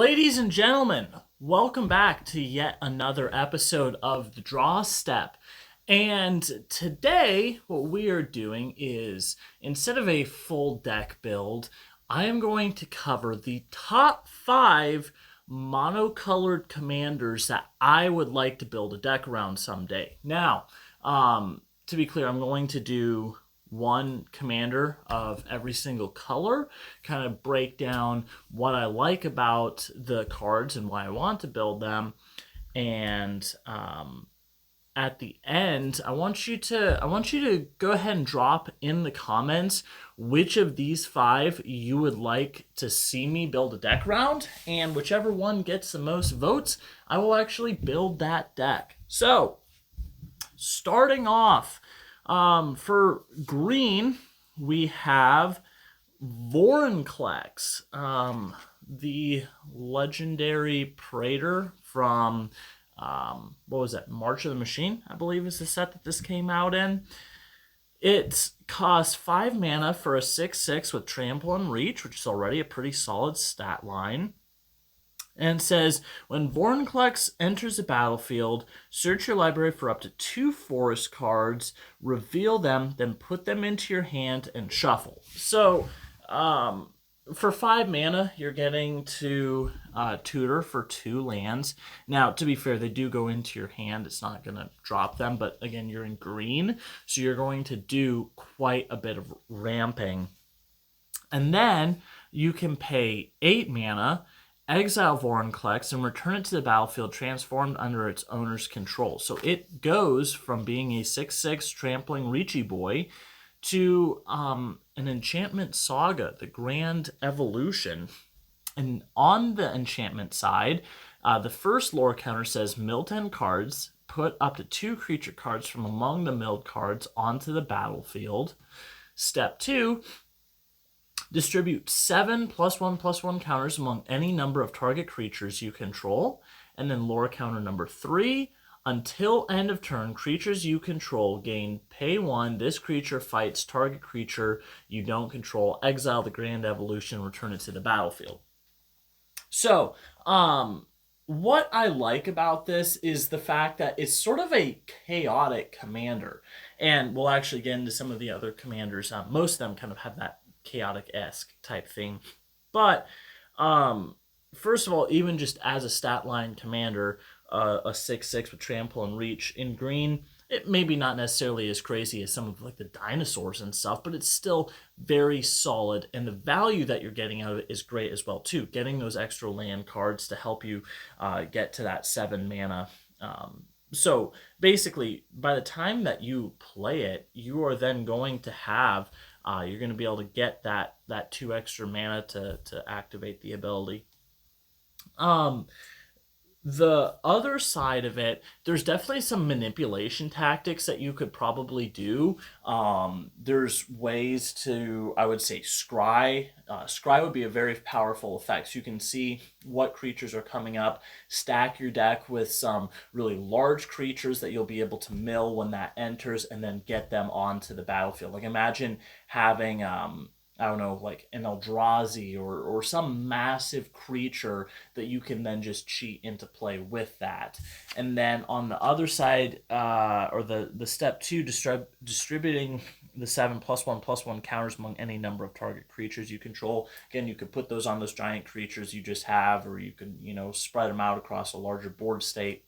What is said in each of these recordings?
Ladies and gentlemen, welcome back to yet another episode of The Draw Step. And today, what we are doing is, instead of a full deck build, I am going to cover the top 5 monocolored commanders that I would like to build a deck around someday. Now, to be clear, I'm going to do one commander of every single color, kind of break down what I like about the cards and why I want to build them, and at the end, I want you to go ahead and drop in the comments which of these 5 you would like to see me build a deck around, and whichever one gets the most votes, I will actually build that deck. So, starting off, for green, we have Vorinclex, the legendary Praetor from, what was that, March of the Machine, I believe is the set that this came out in. It costs 5 mana for a 6/6 with Trample and Reach, which is already a pretty solid stat line. And says, when Vorinclex enters the battlefield, search your library for up to 2 forest cards, reveal them, then put them into your hand and shuffle. So, for 5 mana, you're getting to tutor for 2 lands. Now, to be fair, they do go into your hand. It's not going to drop them, but again, you're in green, so you're going to do quite a bit of ramping. And then you can pay 8 mana, exile Vorinclex, and return it to the battlefield transformed under its owner's control. So it goes from being a 6/6 trampling Reachy Boy to an enchantment saga, the Grand Evolution. And on the enchantment side, the first lore counter says mill 10 cards, put up to 2 creature cards from among the milled cards onto the battlefield. Step 2, distribute 7 +1/+1 counters among any number of target creatures you control. And then lore counter number 3, until end of turn, creatures you control gain pay 1. This creature fights target creature you don't control. Exile the Grand Evolution, return it to the battlefield. So, what I like about this is the fact that it's sort of a chaotic commander. And we'll actually get into some of the other commanders. Most of them kind of have that chaotic-esque type thing. But first of all, even just as a stat line commander, a 6/6 with Trample and Reach in green, it may be not necessarily as crazy as some of like the dinosaurs and stuff, but it's still very solid, and the value that you're getting out of it is great as well too. Getting those extra land cards to help you get to that 7 mana. So basically, by the time that you play it, you are then going to have you're going to be able to get that 2 extra mana to activate the ability. The other side of it, there's definitely some manipulation tactics that you could probably do. There's ways to, I would say, scry. Scry would be a very powerful effect. So you can see what creatures are coming up, stack your deck with some really large creatures that you'll be able to mill when that enters, and then get them onto the battlefield. Like imagine having I don't know, like an Eldrazi or some massive creature that you can then just cheat into play with that. And then on the other side, or the step 2, distributing the 7 +1/+1 counters among any number of target creatures you control. Again, you could put those on those giant creatures you just have, or you can, spread them out across a larger board state.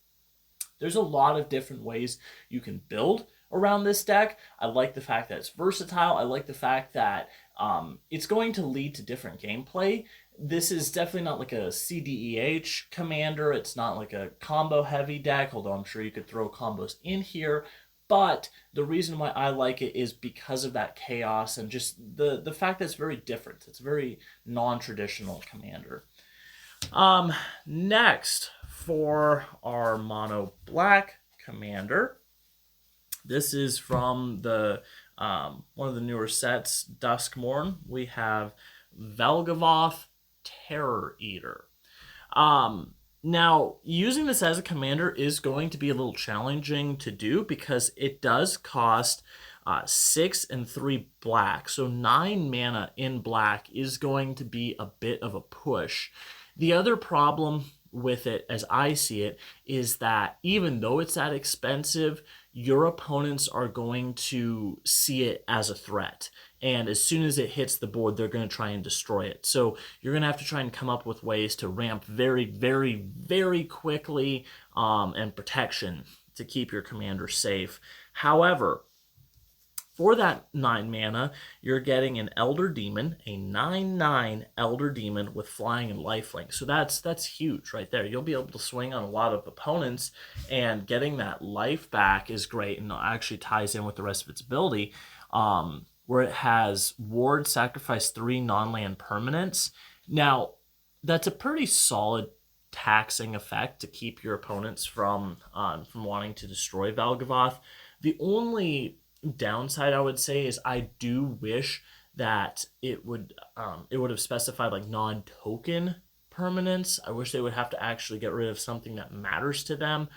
There's a lot of different ways you can build around this deck. I like the fact that it's versatile. I like the fact that it's going to lead to different gameplay. This is definitely not like a CDEH commander. It's not like a combo heavy deck, although I'm sure you could throw combos in here. But the reason why I like it is because of that chaos and just the fact that it's very different. It's a very non-traditional commander. Next, for our mono black commander, this is from the one of the newer sets, Duskmourn. We have Valgavoth, Terror Eater. Now, using this as a commander is going to be a little challenging to do because it does cost 6 and 3 black. So 9 mana in black is going to be a bit of a push. The other problem with it, as I see it, is that even though it's that expensive, your opponents are going to see it as a threat. And as soon as it hits the board, they're going to try and destroy it. So you're going to have to try and come up with ways to ramp very, very, very quickly and protection to keep your commander safe. However, for that 9 mana, you're getting an Elder Demon, a 9/9 Elder Demon with flying and lifelink. So that's huge right there. You'll be able to swing on a lot of opponents, and getting that life back is great, and it actually ties in with the rest of its ability, where it has Ward, sacrifice 3 non-land permanents. Now, that's a pretty solid taxing effect to keep your opponents from wanting to destroy Valgavoth. The only downside I would say is I do wish that it would have specified like non-token permanents. I wish they would have to actually get rid of something that matters to them,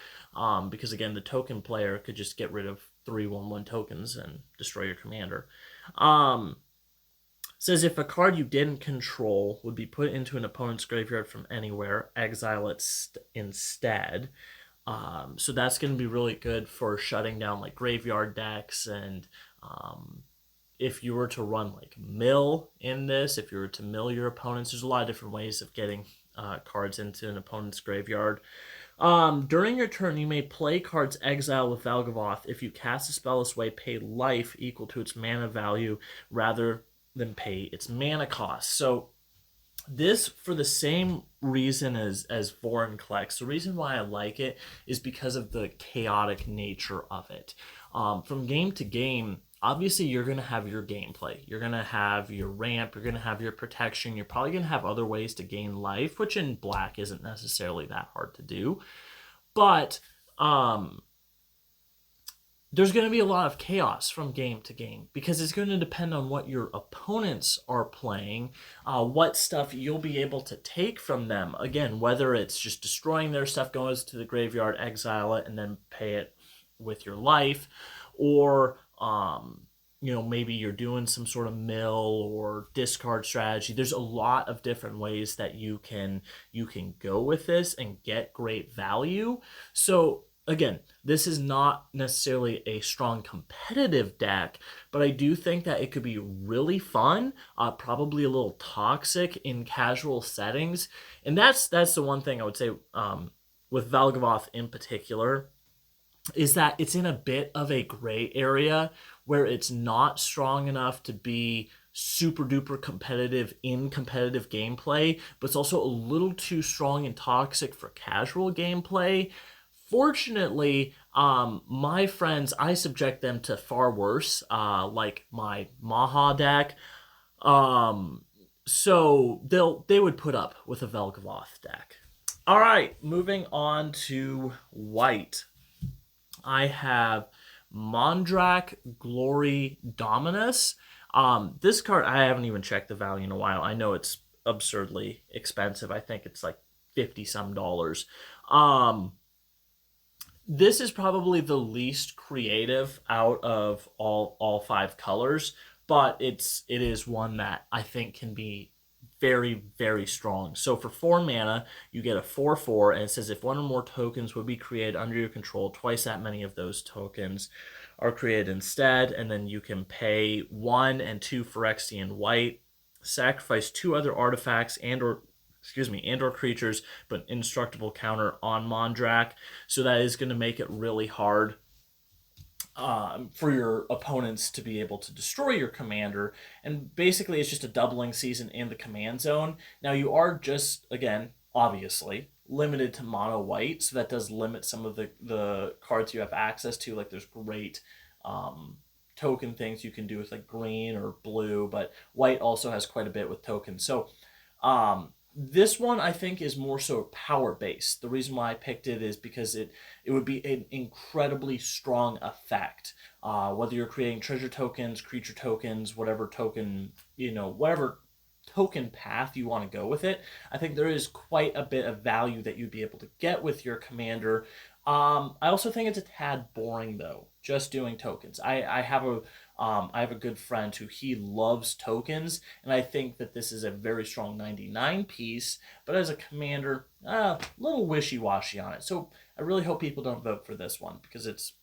because again, the token player could just get rid of 3/1/1 tokens and destroy your commander. Says if a card you didn't control would be put into an opponent's graveyard from anywhere, exile it instead. So that's going to be really good for shutting down like graveyard decks, and if you were to run like mill in this, if you were to mill your opponents, there's a lot of different ways of getting cards into an opponent's graveyard. During your turn, you may play cards exile with Valgavoth. If you cast a spell this way, pay life equal to its mana value rather than pay its mana cost. So this, for the same reason as Vorinclex, the reason why I like it is because of the chaotic nature of it. From game to game, obviously you're going to have your gameplay. You're going to have your ramp. You're going to have your protection. You're probably going to have other ways to gain life, which in black isn't necessarily that hard to do. But there's going to be a lot of chaos from game to game because it's going to depend on what your opponents are playing, what stuff you'll be able to take from them. Again, whether it's just destroying their stuff, goes to the graveyard, exile it, and then pay it with your life, or maybe you're doing some sort of mill or discard strategy. There's a lot of different ways that you can go with this and get great value. So again, this is not necessarily a strong competitive deck, but I do think that it could be really fun, probably a little toxic in casual settings. And that's the one thing I would say with Valgavoth in particular, is that it's in a bit of a gray area where it's not strong enough to be super duper competitive in competitive gameplay, but it's also a little too strong and toxic for casual gameplay. Fortunately, my friends, I subject them to far worse, like my Maha deck. So they would put up with a Valgavoth deck. All right, moving on to white. I have Mondra Glory Dominus. This card, I haven't even checked the value in a while. I know it's absurdly expensive. I think it's like $50-some. This is probably the least creative out of all 5 colors, but it is one that I think can be very, very strong. So for 4 mana, you get a 4/4, and it says if one or more tokens would be created under your control, twice that many of those tokens are created instead, and then you can pay 1 and 2 Phyrexian white, sacrifice 2 other artifacts and or creatures, but indestructible counter on Mondra. So that is going to make it really hard for your opponents to be able to destroy your commander. And basically, it's just a doubling season in the command zone. Now, you are just, again, obviously, limited to mono white, so that does limit some of the cards you have access to. Like, there's great token things you can do with, like, green or blue, but white also has quite a bit with tokens. So, this one, I think, is more so power-based. The reason why I picked it is because it would be an incredibly strong effect. Whether you're creating treasure tokens, creature tokens, whatever token, whatever token path you want to go with it, I think there is quite a bit of value that you'd be able to get with your commander I also think it's a tad boring though, just doing tokens. I have a good friend who he loves tokens, and I think that this is a very strong 99 piece, but as a commander, a little wishy-washy on it. So I really hope people don't vote for this one because it's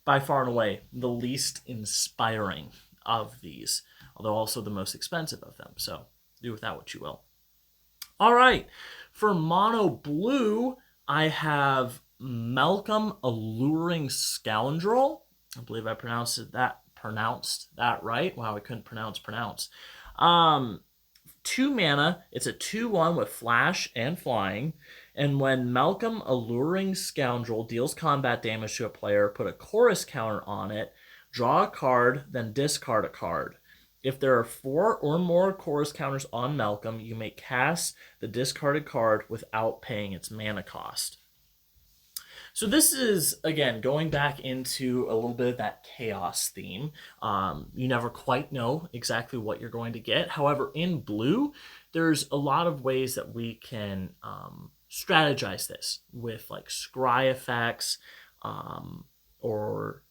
by far and away the least inspiring of these, although also the most expensive of them. So do with that what you will. All right, for mono blue, I have Malcolm Alluring Scoundrel. I believe I pronounced that right. Wow, I couldn't pronounce. 2 mana. It's a 2/1 with flash and flying. And when Malcolm Alluring Scoundrel deals combat damage to a player, put a chorus counter on it, draw a card, then discard a card. If there are 4 or more chorus counters on Malcolm, you may cast the discarded card without paying its mana cost. So this is, again, going back into a little bit of that chaos theme. You never quite know exactly what you're going to get. However, in blue, there's a lot of ways that we can strategize this with like scry effects, or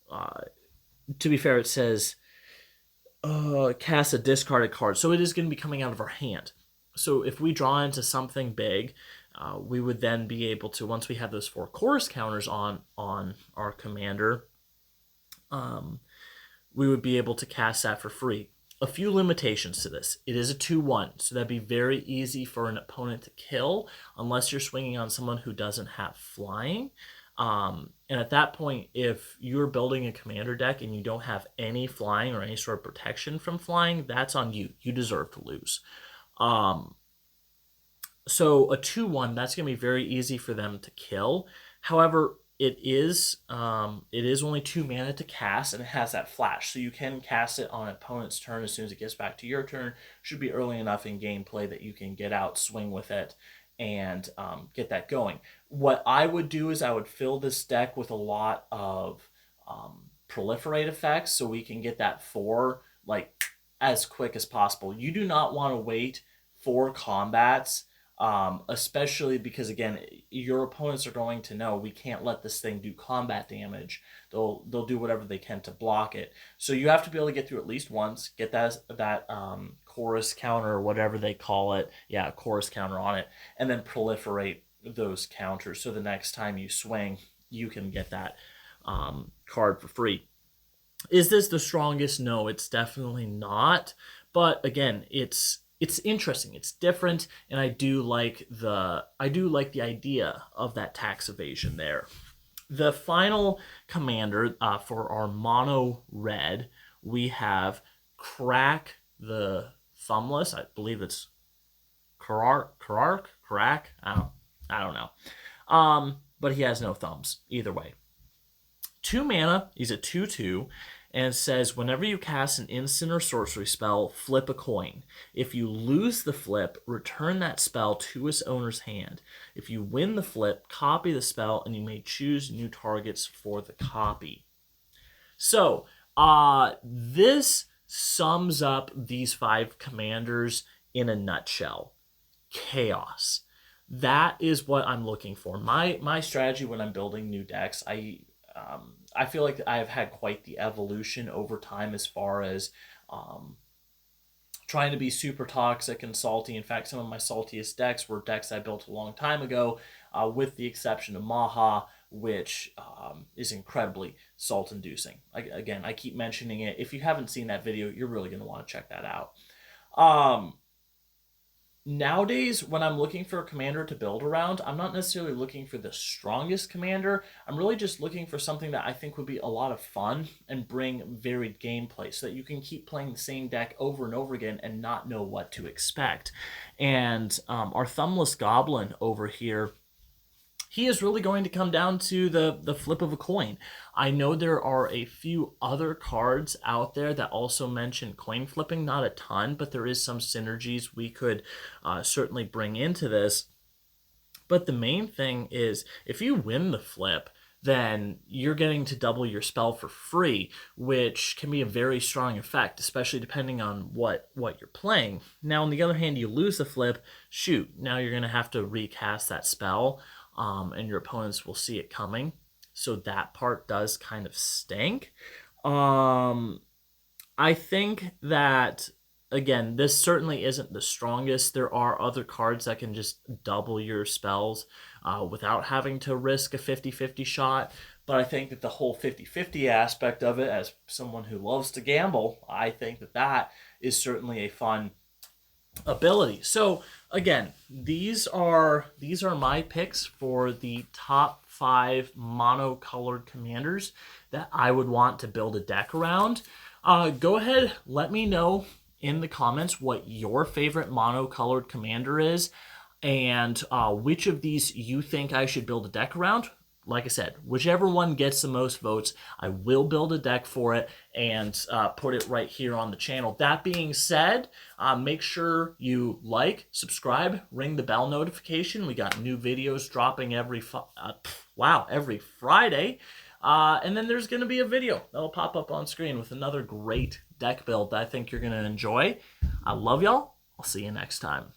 to be fair, it says cast a discarded card. So it is going to be coming out of our hand. So if we draw into something big, we would then be able to, once we have those 4 chorus counters on our commander, we would be able to cast that for free. A few limitations to this. It is a 2/1, so that'd be very easy for an opponent to kill unless you're swinging on someone who doesn't have flying. And at that point, if you're building a commander deck and you don't have any flying or any sort of protection from flying, that's on you. You deserve to lose. So a 2/1, that's going to be very easy for them to kill. However, it is only 2 mana to cast, and it has that flash. So you can cast it on an opponent's turn as soon as it gets back to your turn. Should be early enough in gameplay that you can get out, swing with it, and get that going. What I would do is I would fill this deck with a lot of proliferate effects so we can get that 4 like as quick as possible. You do not want to wait 4 combats, especially because, again, your opponents are going to know we can't let this thing do combat damage. They'll do whatever they can to block it. So you have to be able to get through at least once, get that chorus counter or whatever they call it. Yeah, chorus counter on it, and then proliferate those counters so the next time you swing, you can get that card for free. Is this the strongest? No, it's definitely not. But again, it's interesting. It's different, and I do like the idea of that tax evasion there. The final commander for our mono red, we have Krark the Thumbless. I believe it's Krark. I don't know. But he has no thumbs either way. 2 mana. He's a 2/2. And it says, whenever you cast an instant or sorcery spell, flip a coin. If you lose the flip, return that spell to its owner's hand. If you win the flip, copy the spell, and you may choose new targets for the copy. So, this sums up these 5 commanders in a nutshell. Chaos. That is what I'm looking for. My strategy when I'm building new decks, I feel like I've had quite the evolution over time as far as trying to be super toxic and salty. In fact, some of my saltiest decks were decks I built a long time ago, with the exception of Maha, which is incredibly salt-inducing. Again, I keep mentioning it. If you haven't seen that video, you're really going to want to check that out. Nowadays, when I'm looking for a commander to build around, I'm not necessarily looking for the strongest commander. I'm really just looking for something that I think would be a lot of fun and bring varied gameplay so that you can keep playing the same deck over and over again and not know what to expect. And our Thumbless Goblin over here, he is really going to come down to the flip of a coin. I know there are a few other cards out there that also mention coin flipping, not a ton, but there is some synergies we could certainly bring into this. But the main thing is, if you win the flip, then you're getting to double your spell for free, which can be a very strong effect, especially depending on what you're playing. Now, on the other hand, you lose the flip, shoot, now you're going to have to recast that spell, and your opponents will see it coming. so that part does kind of stink. I think that, again, this certainly isn't the strongest. There are other cards that can just double your spells without having to risk a 50-50 shot. But I think that the whole 50-50 aspect of it, as someone who loves to gamble, I think that that is certainly a fun ability. So again, these are my picks for the top 5 monocolored commanders that I would want to build a deck around. Go ahead, let me know in the comments what your favorite monocolored commander is, and which of these you think I should build a deck around. Like I said, whichever one gets the most votes, I will build a deck for it and put it right here on the channel. That being said, make sure you like, subscribe, ring the bell notification. We got new videos dropping every Friday. And then there's going to be a video that'll pop up on screen with another great deck build that I think you're going to enjoy. I love y'all. I'll see you next time.